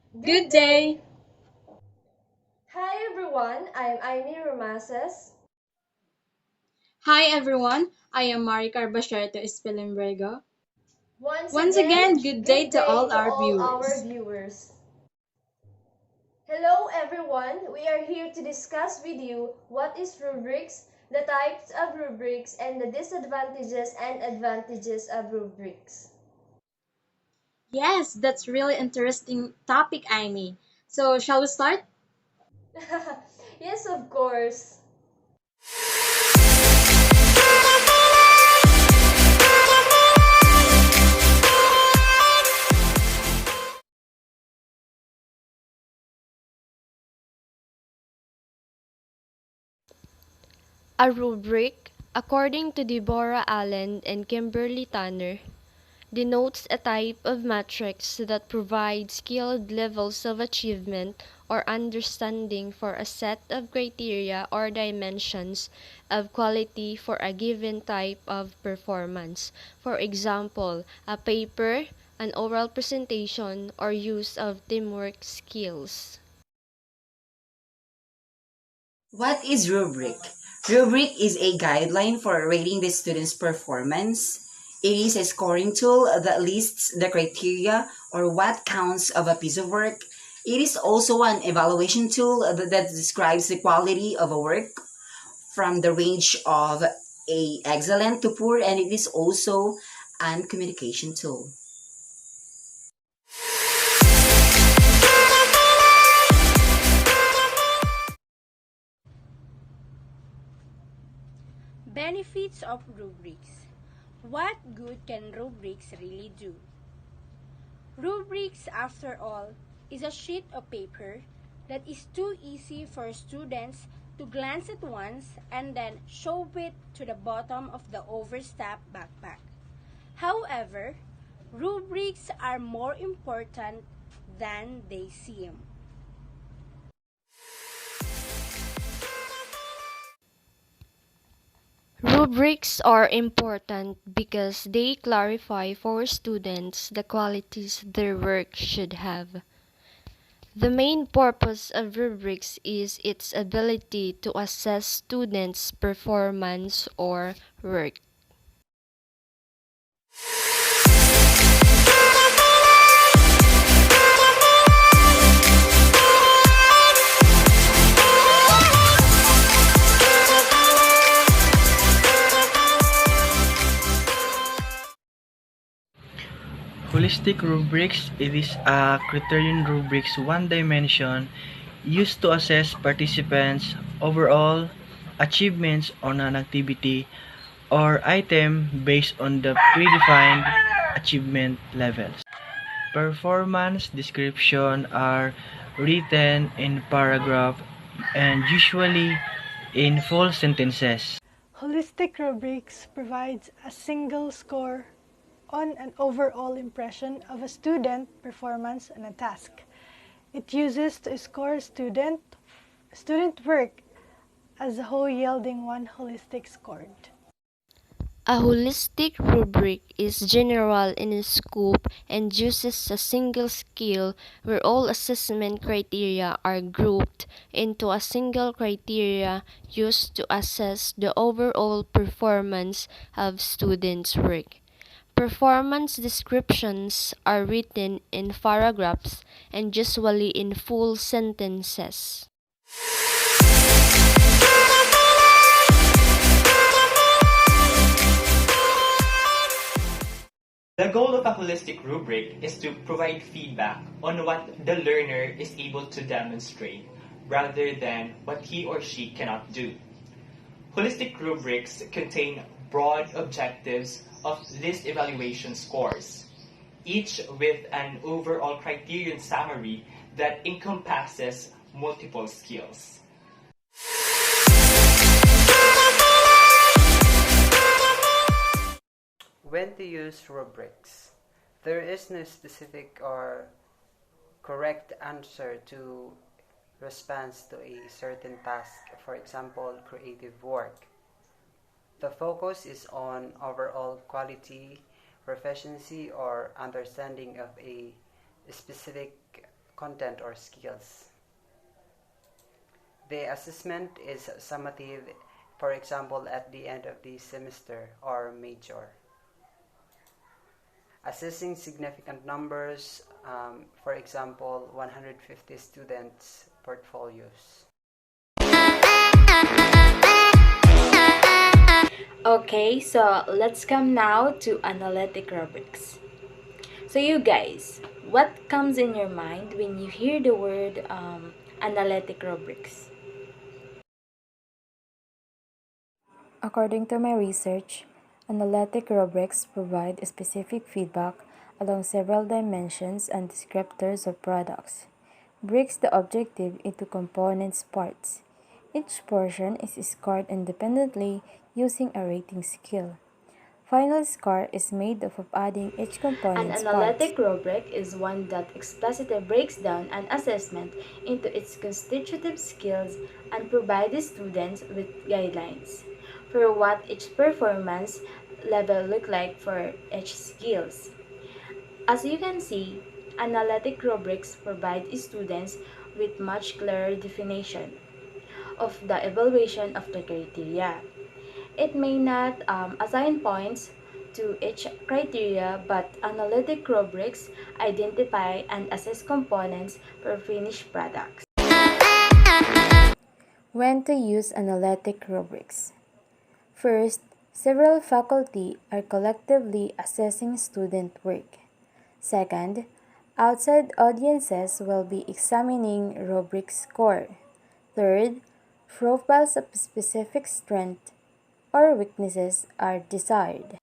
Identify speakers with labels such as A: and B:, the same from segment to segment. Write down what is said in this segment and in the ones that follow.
A: Good day!
B: Hi everyone, I'm Aimie V.
A: Hi everyone, I am Maricar B to Espelimbergo.
B: Once
A: Once
B: again,
A: again, good day
B: good
A: to
B: day
A: all
B: to
A: our
B: all our
A: viewers.
B: viewers. Hello everyone, we are here to discuss with you what is rubrics, the types of rubrics, and the disadvantages and advantages of rubrics.
A: Yes, that's really interesting topic, Aimee. So, shall we start?
B: Yes, of course.
C: A rubric, according to Deborah Allen and Kimberly Tanner, denotes a type of matrix that provides scaled levels of achievement or understanding for a set of criteria or dimensions of quality for a given type of performance. For example, a paper, an oral presentation, or use of teamwork skills.
D: What is rubric? Rubric is a guideline for rating the student's performance. It is a scoring tool that lists the criteria or what counts of a piece of work. It is also an evaluation tool that describes the quality of a work from the range of a excellent to poor, and it is also an communication tool.
E: Benefits of rubrics. What good can rubrics really do? Rubrics, after all, is a sheet of paper that is too easy for students to glance at once and then shove it to the bottom of the overstuffed backpack. However, rubrics are more important than they seem.
C: Rubrics are important because they clarify for students the qualities their work should have. The main purpose of rubrics is its ability to assess students' performance or work.
F: Holistic rubrics, it is a criterion rubrics one dimension used to assess participants' overall achievements on an activity or item based on the predefined achievement levels. Performance descriptions are written in paragraph and usually in full sentences.
G: Holistic rubrics provides a single score on an overall impression of a student performance on a task. It uses to score student work as a whole, yielding one holistic scored.
C: A holistic rubric is general in scope and uses a single scale where all assessment criteria are grouped into a single criteria used to assess the overall performance of students' work. Performance descriptions are written in paragraphs and usually in full sentences.
H: The goal of a holistic rubric is to provide feedback on what the learner is able to demonstrate rather than what he or she cannot do. Holistic rubrics contain broad objectives of list evaluation scores, each with an overall criterion summary that encompasses multiple skills.
I: When to use rubrics? There is no specific or correct answer to response to a certain task, for example, creative work. The focus is on overall quality, proficiency, or understanding of a specific content or skills. The assessment is summative, for example, at the end of the semester or major. Assessing significant numbers, for example, 150 students' portfolios.
J: Okay, so let's come now to analytic rubrics. So you guys, what comes in your mind when you hear the word analytic rubrics?
K: According to my research, analytic rubrics provide specific feedback along several dimensions and descriptors of products, breaks the objective into components parts. Each portion is scored independently using a rating scale. Final score is made up of adding each
J: An
K: component's parts.
J: analytic rubric is one that explicitly breaks down an assessment into its constitutive skills and provides students with guidelines for what each performance level look like for each skills. As you can see, analytic rubrics provide students with much clearer definition of the evaluation of the criteria. It may not assign points to each criteria, but analytic rubrics identify and assess components for finished products.
K: When to use analytic rubrics. First, several faculty are collectively assessing student work. Second, outside audiences will be examining rubric score. Third, profiles of specific strength or weaknesses are desired.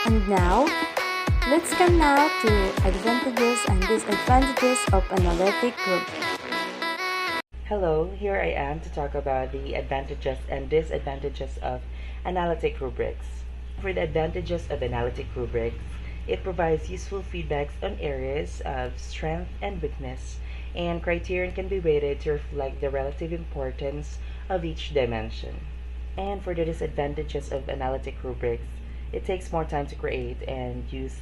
K: And now, let's come now to advantages and disadvantages of analytic rubrics.
L: Hello, here I am to talk about the advantages and disadvantages of analytic rubrics. For the advantages of analytic rubrics, it provides useful feedbacks on areas of strength and weakness, and criterion can be weighted to reflect the relative importance of each dimension. And for the disadvantages of analytic rubrics, it takes more time to create and use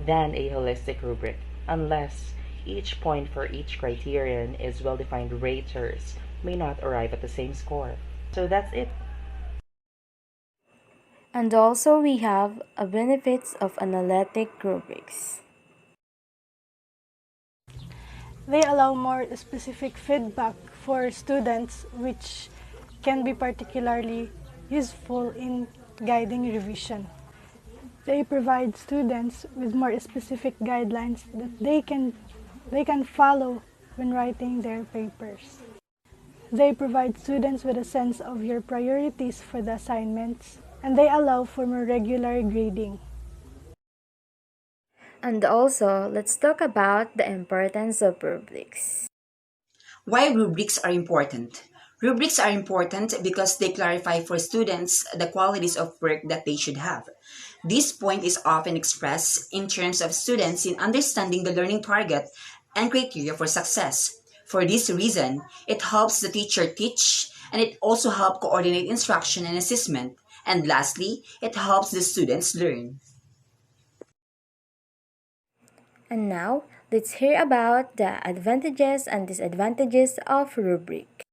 L: than a holistic rubric, unless each point for each criterion is well-defined. Raters may not arrive at the same score. So that's it.
K: And also we have benefits of analytic rubrics.
G: They allow more specific feedback for students, which can be particularly useful in guiding revision. They provide students with more specific guidelines that they can follow when writing their papers. They provide students with a sense of your priorities for the assignments, and they allow for more regular grading.
K: And also, let's talk about the importance of rubrics.
D: Why rubrics are important? Rubrics are important because they clarify for students the qualities of work that they should have. This point is often expressed in terms of students in understanding the learning target and criteria for success. For this reason, it helps the teacher teach, and it also helps coordinate instruction and assessment. And lastly, it helps the students learn.
K: And now, let's hear about the advantages and disadvantages of rubric.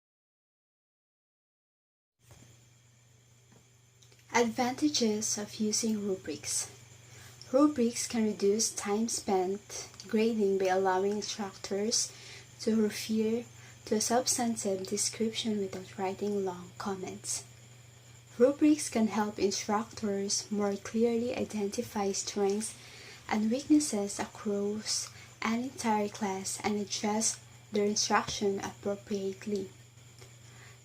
M: Advantages of using rubrics. Rubrics can reduce time spent grading by allowing instructors to refer to a substantive description without writing long comments. Rubrics can help instructors more clearly identify strengths and weaknesses across an entire class and adjust their instruction appropriately.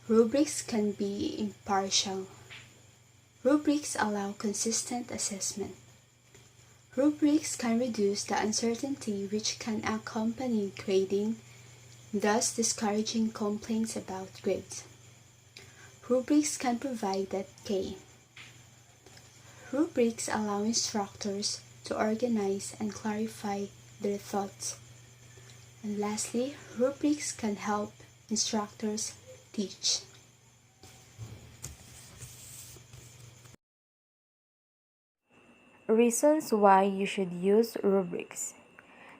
M: Rubrics can be impartial. Rubrics allow consistent assessment. Rubrics can reduce the uncertainty which can accompany grading, thus discouraging complaints about grades. Rubrics can provide that K. Rubrics allow instructors to organize and clarify their thoughts. And lastly, rubrics can help instructors teach.
K: Reasons why you should use rubrics.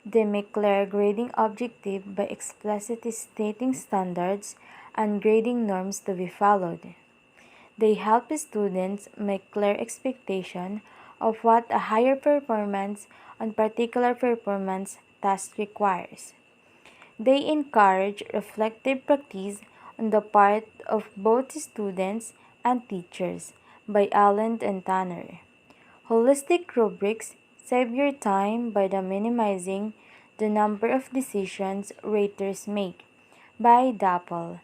K: They make clear grading objective by explicitly stating standards and grading norms to be followed. They help students make clear expectation of what a higher performance on particular performance task requires. They encourage reflective practice on the part of both students and teachers by Allen and Tanner. Holistic rubrics save your time by minimizing the number of decisions raters make by Dapple.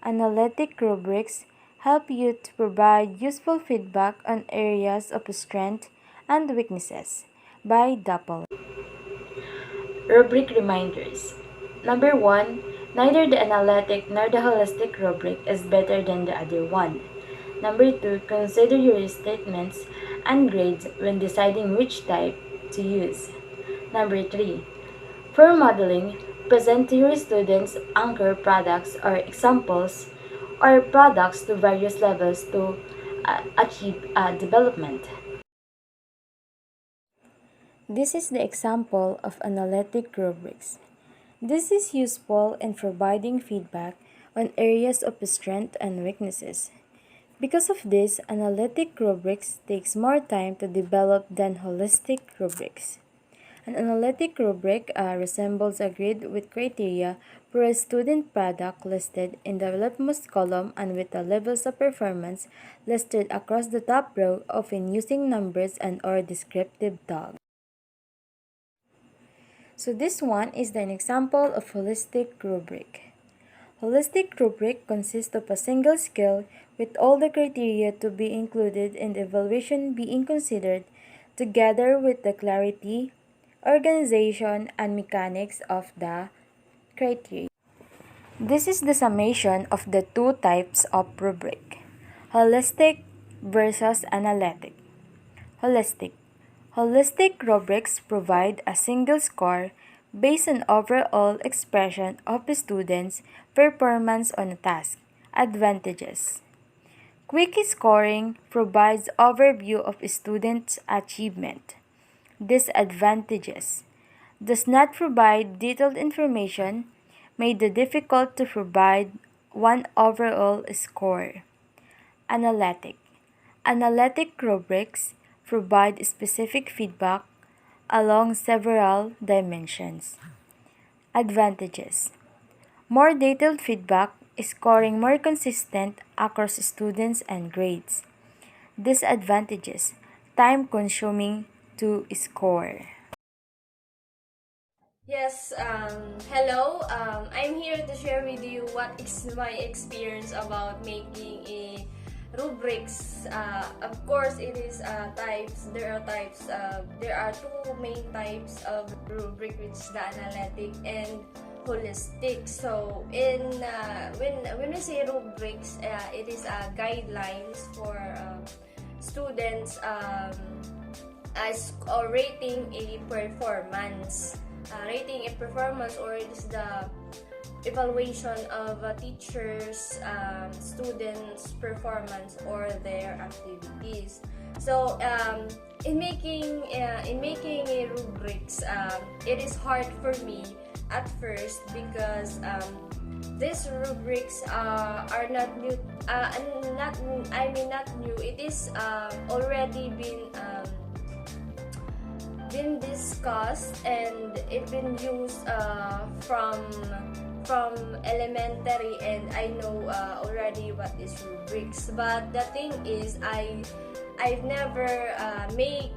K: Analytic rubrics help you to provide useful feedback on areas of strength and weaknesses by Dapple.
J: Rubric reminders. Number 1. Neither the analytic nor the holistic rubric is better than the other one. Number 2. Consider your statements and grades when deciding which type to use. Number 3. For modeling, present to your students anchor products or examples or products to various levels to achieve development.
K: This is the example of analytic rubrics. This is useful in providing feedback on areas of strength and weaknesses. Because of this, analytic rubrics takes more time to develop than holistic rubrics. An analytic rubric resembles a grid with criteria for a student product listed in the leftmost column and with the levels of performance listed across the top row, often using numbers and or descriptive tags. So this one is an example of holistic rubric. Holistic rubric consists of a single skill with all the criteria to be included in the evaluation being considered, together with the clarity, organization, and mechanics of the criteria. This is the summation of the two types of rubric: holistic versus analytic. Holistic. Holistic rubrics provide a single score based on overall expression of the student's performance on a task. Advantages. Quick scoring provides overview of students' achievement. Disadvantages. Does not provide detailed information, made it difficult to provide one overall score. Analytic. Analytic rubrics provide specific feedback along several dimensions. Advantages. More detailed feedback, scoring more consistent across students and grades. Disadvantages. Time consuming to score.
B: Yes, hello. I'm here to share with you what is my experience about making a rubrics. Of course, it is types. There are types. There are two main types of rubric, which is the analytic and holistic. So, when we say rubrics, it is guidelines for students or rating a performance. Rating a performance, or it is the evaluation of a teacher's students' performance or their activities. So in making a rubrics, it is hard for me at first because these rubrics are not new. Not new. It is already been discussed and it been used from elementary, and I know already what is rubrics. But the thing is, I've never made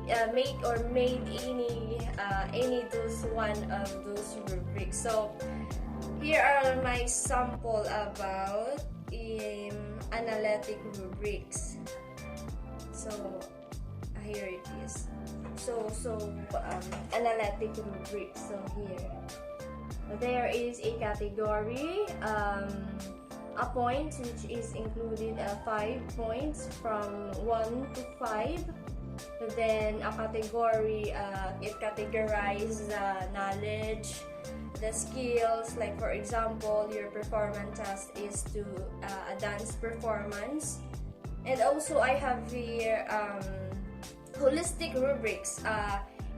B: any those one of those rubrics. So here are my sample about analytic rubrics. So here it is. Analytic rubric. So here there is a category, a point which is included 5 points from 1 to 5. Then a category, it categorizes the knowledge, the skills. Like for example, your performance task is to a dance performance. And also I have here holistic rubrics.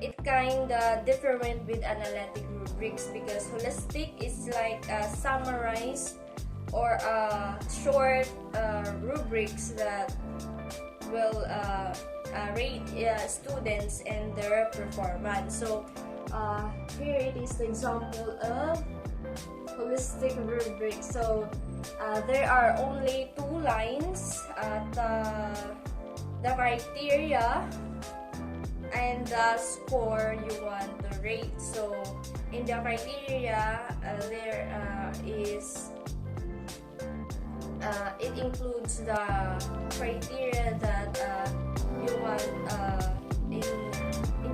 B: it kinda different with analytic rubrics because holistic is like a summarized or a short rubrics that will rate students and their performance. So here it is the example of holistic rubric. So there are only 2 lines at the criteria and the score you want to rate. So in the criteria there is it includes the criteria that you want in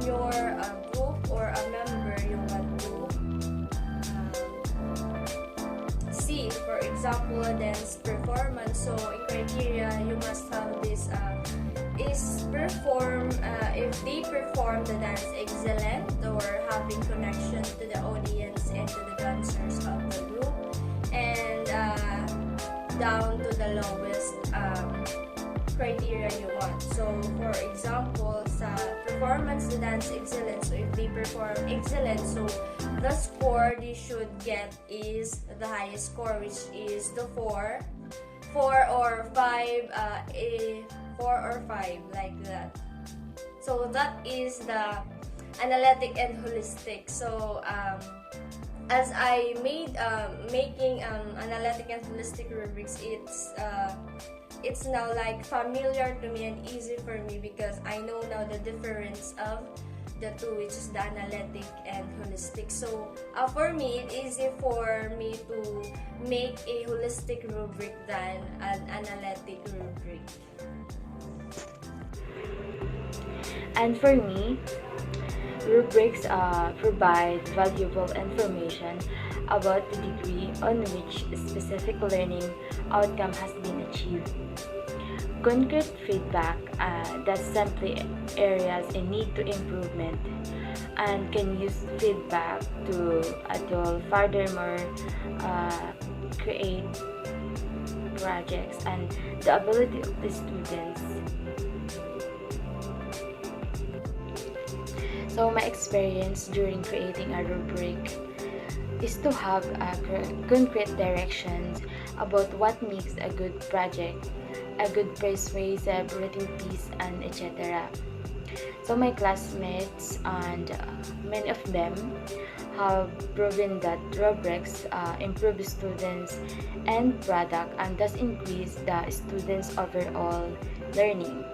B: your group or a member you want to see. For example, a dance performance. So in criteria you must have this is perform if they perform the dance excellent or having connection to the audience and to the dancers of the group, and down to the lowest criteria you want. So for example, sa performance the dance excellent, so if they perform excellent, so the score they should get is the highest score, which is the 4 or 5, 4 or 5, like that. So that is the analytic and holistic. So as I made making analytic and holistic rubrics, it's now like familiar to me and easy for me because I know now the difference of the two, which is the analytic and holistic. So for me, it's easy for me to make a holistic rubric than an analytic rubric.
J: And for me, rubrics provide valuable information about the degree on which a specific learning outcome has been achieved. Concrete feedback that's simply areas in need to improvement, and can use feedback to furthermore create projects, and the ability of the students. So my experience during creating a rubric is to have concrete directions about what makes a good project, a good persuasive written piece, and etc. So my classmates and many of them have proven that rubrics improve students' end product and thus increase the students' overall learning.